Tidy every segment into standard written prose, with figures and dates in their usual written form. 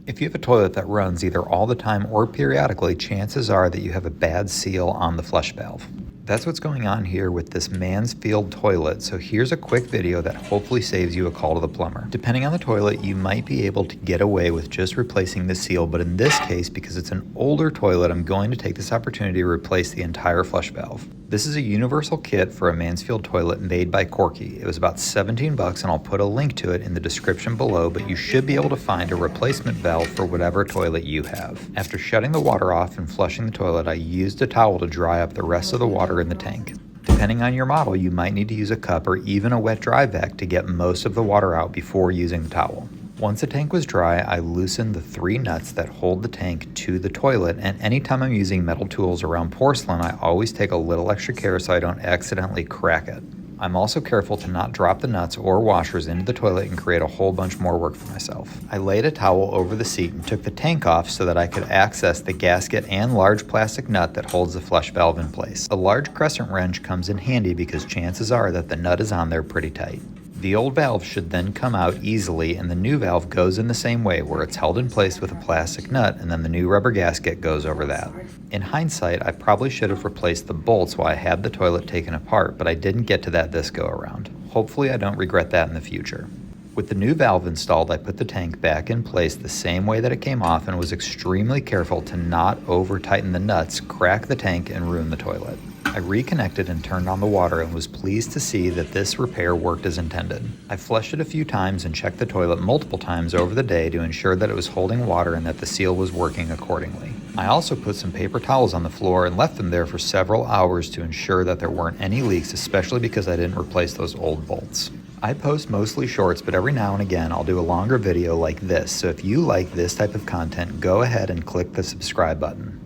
If you have a toilet that runs either all the time or periodically, chances are that you have a bad seal on the flush valve. That's what's going on here with this Mansfield toilet, so here's a quick video that hopefully saves you a call to the plumber. Depending on the toilet, you might be able to get away with just replacing the seal, but in this case, because it's an older toilet, I'm going to take this opportunity to replace the entire flush valve. This is a universal kit for a Mansfield toilet made by Corky. It was about 17 bucks, and I'll put a link to it in the description below, but you should be able to find a replacement valve for whatever toilet you have. After shutting the water off and flushing the toilet, I used a towel to dry up the rest of the water in the tank. Depending on your model, you might need to use a cup or even a wet dry vac to get most of the water out before using the towel. Once the tank was dry, I loosened the 3 nuts that hold the tank to the toilet, and anytime I'm using metal tools around porcelain, I always take a little extra care so I don't accidentally crack it. I'm also careful to not drop the nuts or washers into the toilet and create a whole bunch more work for myself. I laid a towel over the seat and took the tank off so that I could access the gasket and large plastic nut that holds the flush valve in place. A large crescent wrench comes in handy because chances are that the nut is on there pretty tight. The old valve should then come out easily, and the new valve goes in the same way, where it's held in place with a plastic nut and then the new rubber gasket goes over that. In hindsight, I probably should have replaced the bolts while I had the toilet taken apart, but I didn't get to that this go around. Hopefully I don't regret that in the future. With the new valve installed, I put the tank back in place the same way that it came off and was extremely careful to not over-tighten the nuts, crack the tank, and ruin the toilet. I reconnected and turned on the water and was pleased to see that this repair worked as intended. I flushed it a few times and checked the toilet multiple times over the day to ensure that it was holding water and that the seal was working accordingly. I also put some paper towels on the floor and left them there for several hours to ensure that there weren't any leaks, especially because I didn't replace those old bolts. I post mostly shorts, but every now and again I'll do a longer video like this, so if you like this type of content, go ahead and click the subscribe button.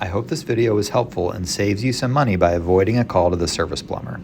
I hope this video was helpful and saves you some money by avoiding a call to the service plumber.